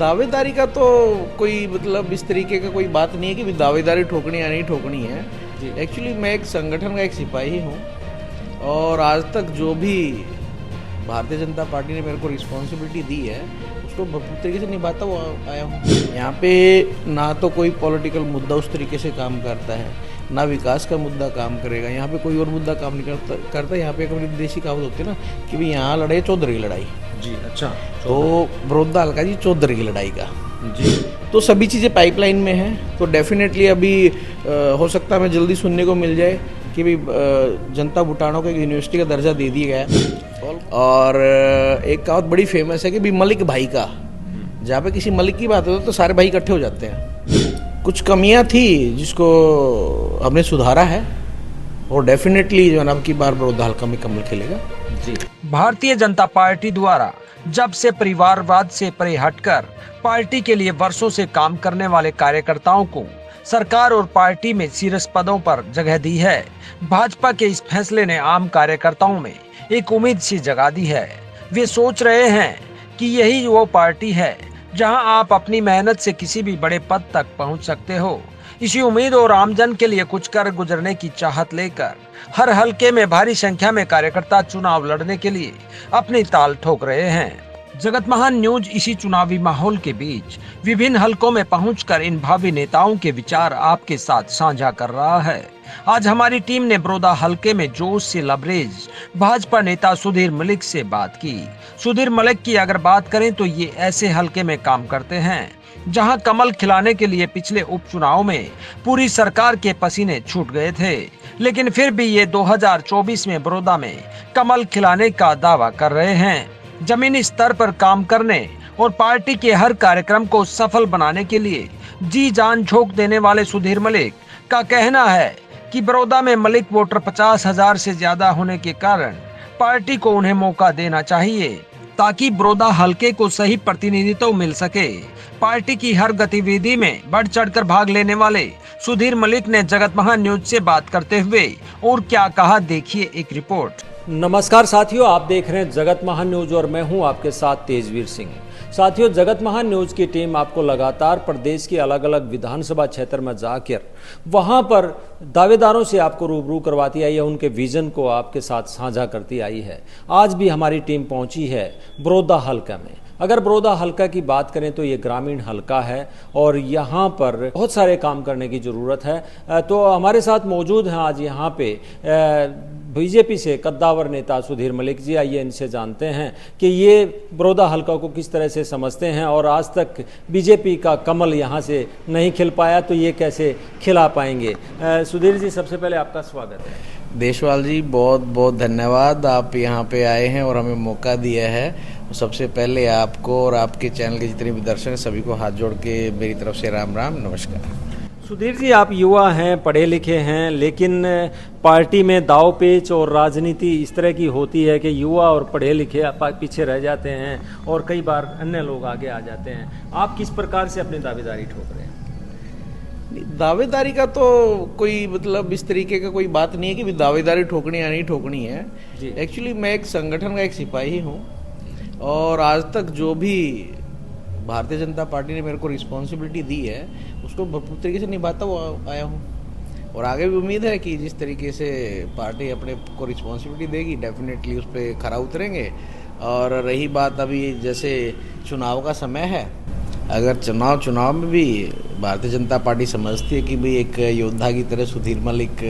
दावेदारी का तो कोई मतलब इस तरीके का कोई बात नहीं है कि भी दावेदारी ठोकनी या नहीं ठोकनी है। एक्चुअली मैं एक संगठन का एक सिपाही हूँ और आज तक जो भी भारतीय जनता पार्टी ने मेरे को रिस्पॉन्सिबिलिटी दी है उसको भरपूर तरीके से निभाता हुआ आया हूँ। यहाँ पे ना तो कोई पॉलिटिकल मुद्दा उस तरीके से काम करता है, ना विकास का मुद्दा काम करेगा। यहाँ पे कोई और मुद्दा काम नहीं करता। यहाँ पे एक अपनी देशी कहावत होती है ना कि भाई यहाँ लड़े चौधरी की लड़ाई। जी अच्छा, तो बड़ौदा हल्का जी चौधरी की लड़ाई का जी। तो सभी चीज़ें पाइपलाइन में हैं। तो डेफिनेटली अभी हो सकता है हमें जल्दी सुनने को मिल जाए कि भाई जनता भूटानों को एक यूनिवर्सिटी का दर्जा दे दिया गया है। और एक कहावत बड़ी फेमस है कि भाई मलिक भाई का, जहाँ पे किसी मलिक की बात होती है तो सारे भाई इकट्ठे हो जाते हैं। कुछ कमियां थी जिसको हमने सुधारा है और डेफिनेटली जो अब की बार बड़ौदा हल्का में कमल खिलेगा। जी। भारतीय जनता पार्टी द्वारा जब से परिवारवाद से परे हटकर पार्टी के लिए वर्षों से काम करने वाले कार्यकर्ताओं को सरकार और पार्टी में शीर्ष पदों पर जगह दी है, भाजपा के इस फैसले ने आम कार्यकर्ताओं में एक उम्मीद सी जगा दी है। वे सोच रहे हैं कि यही वो पार्टी है जहां आप अपनी मेहनत से किसी भी बड़े पद तक पहुंच सकते हो। इसी उम्मीद और आमजन के लिए कुछ कर गुजरने की चाहत लेकर हर हलके में भारी संख्या में कार्यकर्ता चुनाव लड़ने के लिए अपनी ताल ठोक रहे हैं। जगत महान न्यूज इसी चुनावी माहौल के बीच विभिन्न हलकों में पहुंचकर इन भावी नेताओं के विचार आपके साथ साझा कर रहा है। आज हमारी टीम ने बड़ौदा हलके में जोश से लबरेज भाजपा नेता सुधीर मलिक से बात की। सुधीर मलिक की अगर बात करें तो ये ऐसे हलके में काम करते हैं जहां कमल खिलाने के लिए पिछले उपचुनाव में पूरी सरकार के पसीने छूट गए थे, लेकिन फिर भी ये 2024 में बड़ौदा में कमल खिलाने का दावा कर रहे हैं। जमीनी स्तर पर काम करने और पार्टी के हर कार्यक्रम को सफल बनाने के लिए जी जान झोंक देने वाले सुधीर मलिक का कहना है कि बड़ौदा में मलिक वोटर 50,000 से ज्यादा होने के कारण पार्टी को उन्हें मौका देना चाहिए ताकि बड़ौदा हलके को सही प्रतिनिधित्व मिल सके। पार्टी की हर गतिविधि में बढ़ चढ़कर भाग लेने वाले सुधीर मलिक ने जगत महान न्यूज से बात करते हुए और क्या कहा, देखिए एक रिपोर्ट। नमस्कार साथियों, आप देख रहे हैं जगत महान न्यूज और मैं हूं आपके साथ तेजवीर सिंह। साथियों, जगत महान न्यूज की टीम आपको लगातार प्रदेश के अलग अलग विधानसभा क्षेत्र में जाकर वहां पर दावेदारों से आपको रूबरू करवाती आई है, उनके विजन को आपके साथ साझा करती आई है। आज भी हमारी टीम पहुंची है बड़ौदा हल्का में। अगर बड़ौदा हल्का की बात करें तो ये ग्रामीण हल्का है और यहाँ पर बहुत सारे काम करने की ज़रूरत है। तो हमारे साथ मौजूद हैं आज यहाँ पे बीजेपी से कद्दावर नेता सुधीर मलिक जी। आइए इनसे जानते हैं कि ये बड़ौदा हल्का को किस तरह से समझते हैं और आज तक बीजेपी का कमल यहाँ से नहीं खिल पाया तो ये कैसे खिला पाएंगे। सुधीर जी, सबसे पहले आपका स्वागत है। देशवाल जी, बहुत बहुत धन्यवाद, आप यहाँ पे आए हैं और हमें मौका दिया है। सबसे पहले आपको और आपके चैनल के जितने भी दर्शक हैं सभी को हाथ जोड़ के मेरी तरफ से राम राम, नमस्कार। सुधीर जी, आप युवा हैं, पढ़े लिखे हैं, लेकिन पार्टी में दाव पेच और राजनीति इस तरह की होती है कि युवा और पढ़े लिखे पीछे रह जाते हैं और कई बार अन्य लोग आगे आ जाते हैं। आप किस प्रकार से अपनी दावेदारी ठोक रहे हैं? दावेदारी का तो कोई मतलब इस तरीके का कोई बात नहीं है कि भी दावेदारी ठोकनी या नहीं ठोकनी है। एक्चुअली मैं एक संगठन का एक सिपाही हूँ और आज तक जो भी भारतीय जनता पार्टी ने मेरे को रिस्पॉन्सिबिलिटी दी है उसको भरपूर तरीके से निभाता हुआ आया हूँ और आगे भी उम्मीद है कि जिस तरीके से पार्टी अपने को रिस्पॉन्सिबिलिटी देगी डेफिनेटली उस पर खरा उतरेंगे। और रही बात अभी जैसे चुनाव का समय है, अगर चुनाव में भी भारतीय जनता पार्टी समझती है कि भाई एक योद्धा की तरह सुधीर मलिक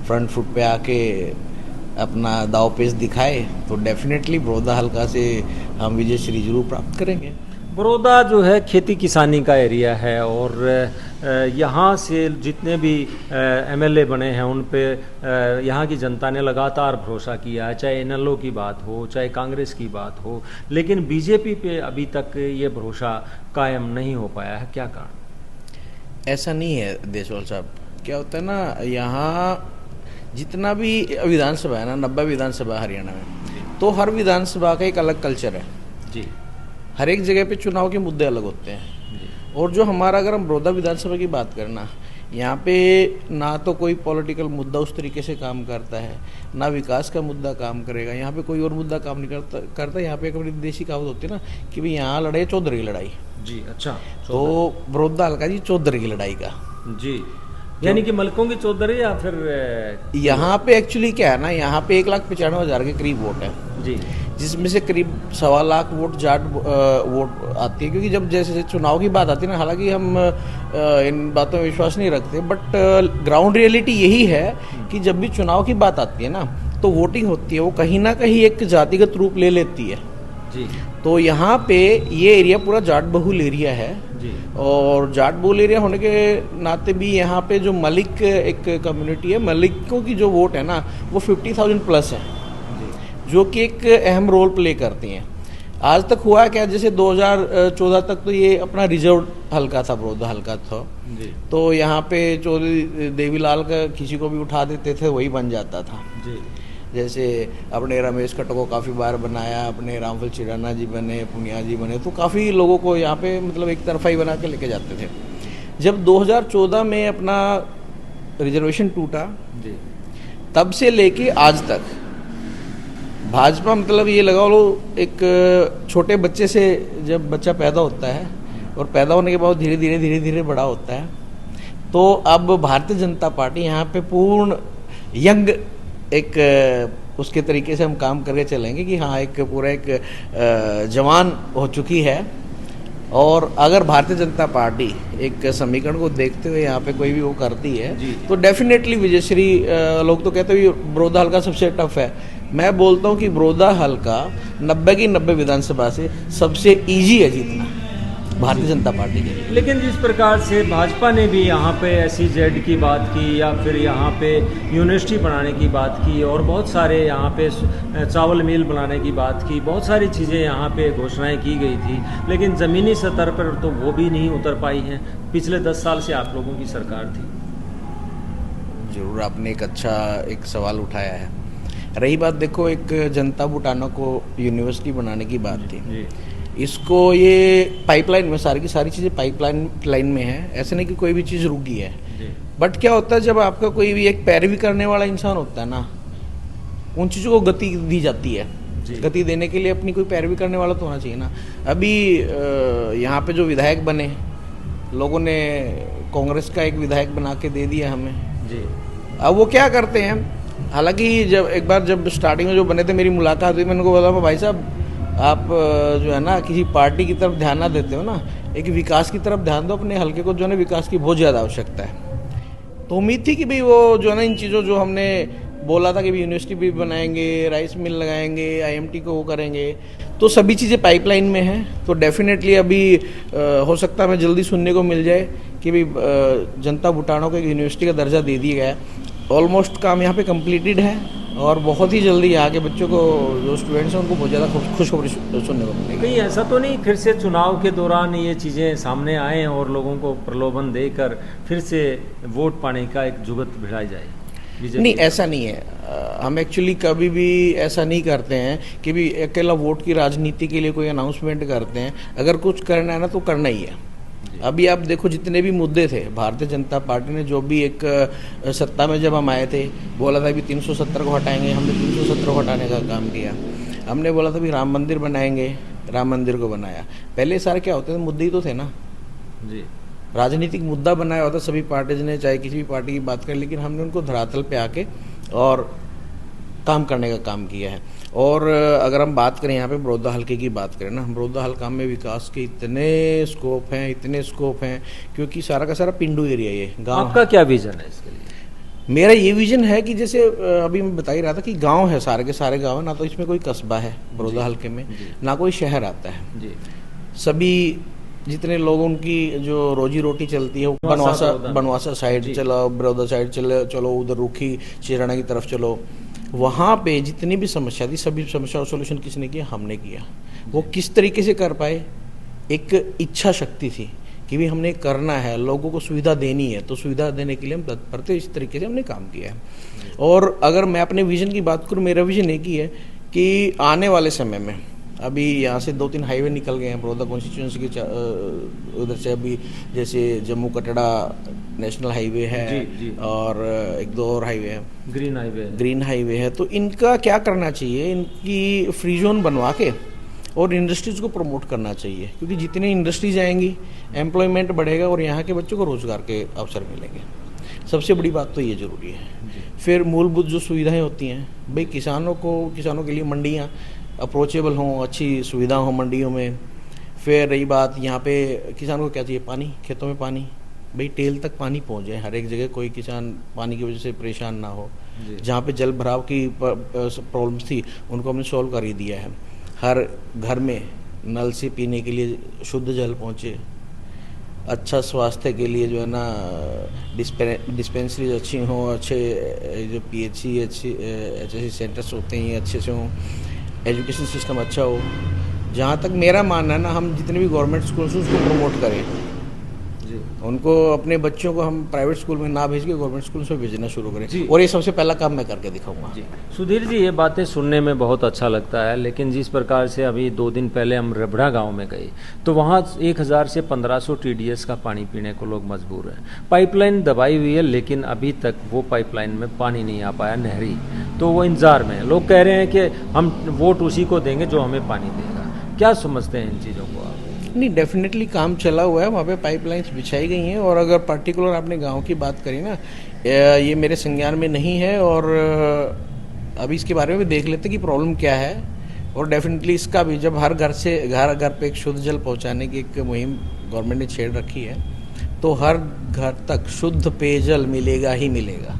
फ्रंट फुट पे आके अपना दाव पेच दिखाए तो डेफिनेटली बड़ौदा हल्का से हम विजय श्री जरूर प्राप्त करेंगे। बड़ौदा जो है खेती किसानी का एरिया है और यहाँ से जितने भी एमएलए बने हैं उन पे यहाँ की जनता ने लगातार भरोसा किया है, चाहे इनेलो की बात हो चाहे कांग्रेस की बात हो, लेकिन बीजेपी पे अभी तक ये भरोसा कायम नहीं हो पाया है। क्या कारण? ऐसा नहीं है देशवाल साहब, क्या होता है ना, यहाँ जितना भी विधानसभा है ना, 90 विधानसभा हरियाणा में, तो हर विधानसभा का एक अलग कल्चर है जी। हर एक जगह पे चुनाव के मुद्दे अलग होते हैं। और जो हमारा, अगर हम बड़ौदा विधानसभा की बात करना, यहाँ पे ना तो कोई पॉलिटिकल मुद्दा उस तरीके से काम करता है, ना विकास का मुद्दा काम करेगा। यहाँ पे कोई और मुद्दा काम नहीं करता। यहाँ पे एक अपनी देशी कहावत होती है ना कि भाई यहाँ लड़े चौधरी की लड़ाई। जी अच्छा। तो बड़ौदा हल्का जी चौधरी की लड़ाई का। जी, यानी कि मलकों की चौधरी या फिर यहाँ पे एक्चुअली क्या है ना, यहाँ पे 1,95,000 के करीब वोट है, जी जिसमें से करीब 1.25 लाख वोट जाट वोट आती है। क्योंकि जब जैसे चुनाव की बात आती है ना, हालांकि हम इन बातों में विश्वास नहीं रखते, बट ग्राउंड रियलिटी यही है कि जब भी चुनाव की बात आती है ना, तो वोटिंग होती है वो कहीं ना कहीं एक जातिगत रूप ले लेती है। जी तो यहाँ पे ये एरिया पूरा जाट बहुल एरिया है, जी और जाट बहुल एरिया होने के नाते भी यहाँ पे जो मलिक एक कम्युनिटी है, मलिकों की जो वोट है ना वो 50,000 प्लस है, जो कि एक अहम रोल प्ले करती हैं। आज तक हुआ क्या, जैसे 2014 तक तो ये अपना रिजर्व हल्का था, बड़ौदा हल्का था, जी तो यहाँ पे चौधरी देवीलाल का किसी को भी उठा देते थे वही बन जाता था। जी जैसे अपने रमेश कट्ट को काफ़ी बार बनाया, अपने रामफल चिराना जी बने, पुनिया जी बने, तो काफ़ी लोगों को यहाँ पे मतलब एक तरफा ही बना के लेके जाते थे। जब 2014 में अपना रिजर्वेशन टूटा, जी तब से लेके आज तक भाजपा मतलब ये लगा लो एक छोटे बच्चे से जब बच्चा पैदा होता है और पैदा होने के बाद धीरे धीरे बड़ा होता है, तो अब भारतीय जनता पार्टी यहाँ पे पूर्ण यंग एक उसके तरीके से हम काम करके चलेंगे कि हाँ एक पूरा एक जवान हो चुकी है। और अगर भारतीय जनता पार्टी एक समीकरण को देखते हुए यहाँ पे कोई भी वो करती है तो डेफिनेटली विजयश्री, लोग तो कहते हैं बड़ौदा हल्का सबसे टफ है, मैं बोलता हूँ कि बड़ौदा हल्का 90 की 90 विधानसभा से सबसे इजी है जीतना भारतीय जनता पार्टी के लिए। लेकिन जिस प्रकार से भाजपा ने भी यहाँ पे SEZ की बात की या फिर यहाँ पे यूनिवर्सिटी बनाने की बात की और बहुत सारे यहाँ पे चावल मिल बनाने की बात की, बहुत सारी चीज़ें यहाँ पे घोषणाएं की गई थी, लेकिन ज़मीनी स्तर पर तो वो भी नहीं उतर पाई हैं। पिछले 10 साल से आप लोगों की सरकार थी। जरूर आपने एक अच्छा एक सवाल उठाया है। रही बात, देखो एक जनता बुटाना को यूनिवर्सिटी बनाने की बात थी, इसको ये पाइपलाइन में सारी की सारी चीज़ें पाइपलाइन में है, ऐसे नहीं कि कोई भी चीज़ रुकी है। बट क्या होता है जब आपका कोई भी एक पैरवी करने वाला इंसान होता है ना, उन चीज़ों को गति दी जाती है। गति देने के लिए अपनी कोई पैरवी करने वाला तो होना चाहिए ना। अभी यहाँ पे जो विधायक बने, लोगों ने कांग्रेस का एक विधायक बना के दे दिया हमें जी। अब वो क्या करते हैं, हालांकि जब स्टार्टिंग में जो बने थे मेरी मुलाकात हुई, मैंने उनको बोला भाई साहब आप जो है ना किसी पार्टी की तरफ ध्यान ना देते हो ना, एक विकास की तरफ ध्यान दो, अपने हल्के को जो है ना विकास की बहुत ज़्यादा आवश्यकता है। तो उम्मीद थी कि भाई वो जो है ना इन चीज़ों जो हमने बोला था कि भी यूनिवर्सिटी भी बनाएंगे, राइस मिल लगाएंगे, IMT को वो करेंगे, तो सभी चीज़ें पाइपलाइन में हैं। तो डेफिनेटली अभी हो सकता है हमें जल्दी सुनने को मिल जाए कि भाई जनता बुटाना को एक यूनिवर्सिटी का दर्जा दे दिया गया है। ऑलमोस्ट काम यहाँ पे कंप्लीटेड है और बहुत ही जल्दी यहाँ के बच्चों को जो स्टूडेंट्स हैं उनको बहुत ज़्यादा खुशखबरी सुनने को मिलेगी। कहीं ऐसा तो नहीं फिर से चुनाव के दौरान ये चीज़ें सामने आए और लोगों को प्रलोभन देकर फिर से वोट पाने का एक जुगत भिड़ाई जाए? नहीं, ऐसा नहीं है। हम एक्चुअली कभी भी ऐसा नहीं करते हैं कि भी अकेला वोट की राजनीति के लिए कोई अनाउंसमेंट करते हैं। अगर कुछ करना है ना तो करना ही है। अभी आप देखो जितने भी मुद्दे थे, भारतीय जनता पार्टी ने जो भी एक सत्ता में जब हम आए थे बोला था भी 370 को हटाएंगे, हमने 370 को हटाने का काम किया। हमने बोला था भी राम मंदिर बनाएंगे, राम मंदिर को बनाया। पहले सारे क्या होते थे, मुद्दे ही तो थे ना जी, राजनीतिक मुद्दा बनाया होता सभी पार्टीज ने, चाहे किसी भी पार्टी की बात करें, लेकिन हमने उनको धरातल पे आके और काम करने का काम किया है। और अगर हम बात करें यहाँ पे बड़ौदा हल्के की बात करें ना, बड़ौदा हल्का में विकास के इतने स्कोप हैं क्योंकि सारा का सारा पिंडू एरिया ये गांव। आपका क्या विजन है इसके लिए? मेरा ये विजन है कि जैसे अभी मैं बता ही रहा था कि गांव है, सारे के सारे गांव है ना, तो इसमें कोई कस्बा है बड़ौदा हल्के में, ना कोई शहर आता है जी। सभी जितने लोगों उनकी जो रोजी रोटी चलती है बनवासा साइड चलो, बड़ौदा साइड चलो, उधर रुखी चिराना की तरफ चलो, वहाँ पे जितनी भी समस्या थी सभी समस्या का सोल्यूशन किसने किया? हमने किया। वो किस तरीके से कर पाए? एक इच्छा शक्ति थी कि भी हमने करना है, लोगों को सुविधा देनी है, तो सुविधा देने के लिए हम तत्पर थे। इस तरीके से हमने काम किया है। और अगर मैं अपने विजन की बात करूँ, मेरा विजन एक ही है कि आने वाले समय में, अभी यहाँ से 2-3 हाईवे निकल गए हैं बड़ौदा कॉन्स्टिट्यूंसी के उधर से, अभी जैसे जम्मू कटड़ा नेशनल हाईवे है जी। और 1-2 और हाईवे है, ग्रीन हाईवे है। तो इनका क्या करना चाहिए, इनकी फ्री जोन बनवा के और इंडस्ट्रीज़ को प्रमोट करना चाहिए, क्योंकि जितनी इंडस्ट्रीज आएंगी एम्प्लॉयमेंट बढ़ेगा और यहाँ के बच्चों को रोज़गार के अवसर मिलेंगे। सबसे बड़ी बात तो ये ज़रूरी है। फिर मूलभूत जो सुविधाएं होती हैं भाई, किसानों के लिए मंडियाँ अप्रोचेबल हों, अच्छी सुविधा हो मंडियों में। फिर रही बात यहाँ पे किसानों को क्या चाहिए, पानी, खेतों में पानी, भाई टेल तक पानी पहुँच जाए हर एक जगह, कोई किसान पानी की वजह से परेशान ना हो। जहाँ पे जल भराव की प्रॉब्लम्स थी उनको हमने सॉल्व कर ही दिया है। हर घर में नल से पीने के लिए शुद्ध जल पहुँचे। अच्छा स्वास्थ्य के लिए जो है ना डिस्पेंसरीज अच्छी हों, अच्छे जो PHC HSC सेंटर्स होते हैं ये अच्छे से हों, एजुकेशन सिस्टम अच्छा हो। जहाँ तक मेरा मानना है ना, हम जितने भी गवर्नमेंट स्कूल्स उसको प्रमोट करें जी, उनको अपने बच्चों को हम प्राइवेट स्कूल में ना भेज के गवर्नमेंट स्कूल में भेजना शुरू करें, और ये सबसे पहला काम मैं करके दिखाऊंगा जी। सुधीर जी, ये बातें सुनने में बहुत अच्छा लगता है, लेकिन जिस प्रकार से अभी 2 दिन पहले हम रबड़ा गांव में गए तो वहाँ 1000 से 1500 TDS का पानी पीने को लोग मजबूर हैं। पाइपलाइन दबाई हुई है लेकिन अभी तक वो पाइपलाइन में पानी नहीं आ पाया, नहरी, तो वो इंतजार में है। लोग कह रहे हैं कि हम वोट उसी को देंगे जो हमें पानी देगा। क्या समझते हैं इन चीज़ों को आप? नहीं, डेफिनेटली काम चला हुआ है, वहाँ पे पाइपलाइंस बिछाई गई हैं। और अगर पर्टिकुलर आपने गांव की बात करी ना, ये मेरे संज्ञान में नहीं है, और अभी इसके बारे में भी देख लेते हैं कि प्रॉब्लम क्या है। और डेफिनेटली इसका भी जब हर घर पे एक शुद्ध जल पहुँचाने की एक मुहिम गवर्नमेंट ने छेड़ रखी है, तो हर घर तक शुद्ध पेयजल मिलेगा ही मिलेगा,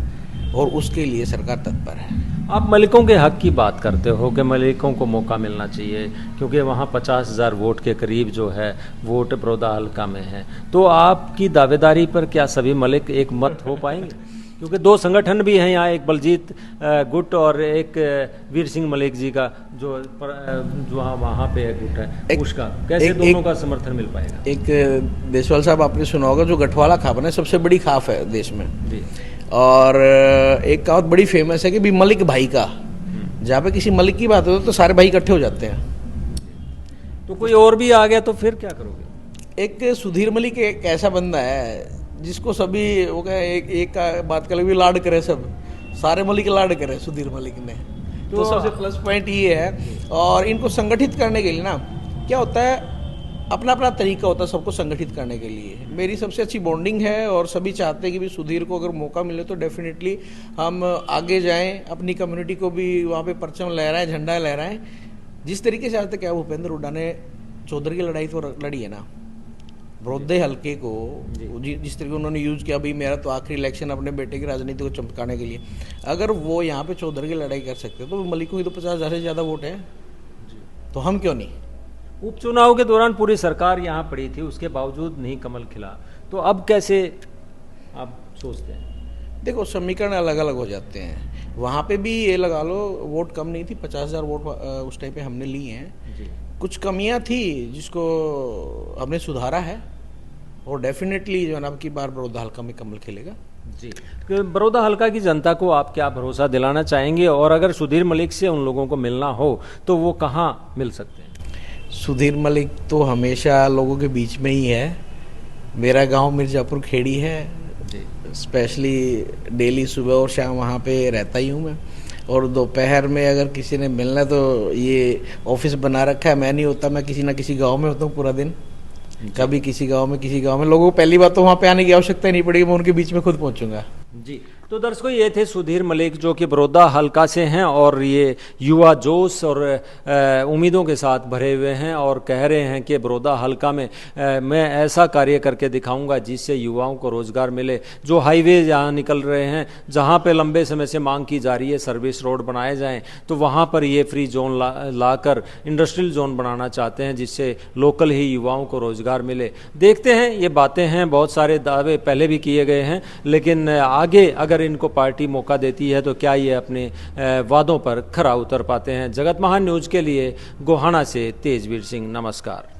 और उसके लिए सरकार तत्पर है। आप मलिकों के हक की बात करते हो कि मलिकों को मौका मिलना चाहिए, क्योंकि वहाँ 50,000 वोट के करीब जो है वोट बड़ौदा हल्का में है, तो आपकी दावेदारी पर क्या सभी मलिक एक मत हो पाएंगे? क्योंकि 2 संगठन भी हैं यहाँ, एक बलजीत गुट और एक वीर सिंह मलिक जी का जो वहाँ पे गुट है, उसका कैसे दोनों का समर्थन मिल पाएगा? एक देशवाल साहब, आपने सुना होगा जो गठवाला खाप है सबसे बड़ी खाप है देश में जी। और एक कहावत बड़ी फेमस है कि भी मलिक भाई का, जहाँ पे किसी मलिक की बात हो तो सारे भाई इकट्ठे हो जाते हैं। तो कोई और भी आ गया तो फिर क्या करोगे? एक सुधीर मलिक एक ऐसा बंदा है जिसको सभी वो कहे एक का बात कर भी लाड करे, सब सारे मलिक लाड करे सुधीर मलिक ने, तो सबसे प्लस पॉइंट ये है। और इनको संगठित करने के लिए ना क्या होता है, अपना अपना तरीका होता है सबको संगठित करने के लिए। मेरी सबसे अच्छी बॉन्डिंग है और सभी चाहते हैं कि भी सुधीर को अगर मौका मिले तो डेफिनेटली हम आगे जाएं, अपनी कम्युनिटी को भी वहाँ पे परचम लहराएं, झंडा लहराएं। जिस तरीके से आज तक क्या भूपेंद्र हुड्डा ने चौधरी की लड़ाई तो लड़ी है ना, बड़ौदा हल्के को जिस तरीके उन्होंने यूज़ किया, भाई मेरा तो आखिरी इलेक्शन अपने बेटे की राजनीति को चमकाने के लिए, अगर वो यहाँ पे चौधरी की लड़ाई कर सकते तो मलिकों की तो 50,000 से ज़्यादा वोट है, तो हम क्यों नहीं। उपचुनाव के दौरान पूरी सरकार यहाँ पड़ी थी, उसके बावजूद नहीं कमल खिला, तो अब कैसे आप सोचते हैं? देखो, समीकरण अलग अलग हो जाते हैं। वहाँ पे भी ये लगा लो वोट कम नहीं थी, 50,000 वोट उस टाइम पे हमने लिए हैं जी। कुछ कमियाँ थी जिसको हमने सुधारा है, और डेफिनेटली जो है ना अब की बार बड़ौदा हल्का में कमल खिलेगा जी। बड़ौदा हल्का की जनता को आप क्या भरोसा दिलाना चाहेंगे, और अगर सुधीर मलिक से उन लोगों को मिलना हो तो वो कहाँ मिल सकते हैं? सुधीर मलिक तो हमेशा लोगों के बीच में ही है। मेरा गांव मिर्ज़ापुर खेड़ी है जी, स्पेशली डेली सुबह और शाम वहाँ पे रहता ही हूँ मैं। और दोपहर में अगर किसी ने मिलना तो ये ऑफिस बना रखा है, मैं नहीं होता, मैं किसी ना किसी गांव में होता हूँ पूरा दिन। कभी किसी गांव में लोगों को पहली बात तो वहाँ पे आने की आवश्यकता ही नहीं पड़ेगी, मैं उनके बीच में खुद पहुँचूंगा जी। तो दर्शकों, ये थे सुधीर मलिक जो कि बड़ौदा हल्का से हैं, और ये युवा जोश और उम्मीदों के साथ भरे हुए हैं, और कह रहे हैं कि बड़ौदा हल्का में मैं ऐसा कार्य करके दिखाऊंगा जिससे युवाओं को रोजगार मिले। जो हाईवे यहाँ निकल रहे हैं, जहाँ पे लंबे समय से मांग की जा रही है सर्विस रोड बनाए जाएं, तो वहाँ पर ये फ्री जोन लाकर इंडस्ट्रियल जोन बनाना चाहते हैं जिससे लोकल ही युवाओं को रोजगार मिले। देखते हैं, ये बातें हैं, बहुत सारे दावे पहले भी किए गए हैं, लेकिन आगे अगर इनको पार्टी मौका देती है तो क्या ये अपने वादों पर खरा उतर पाते हैं। जगत महान न्यूज़ के लिए गोहाना से तेजवीर सिंह, नमस्कार।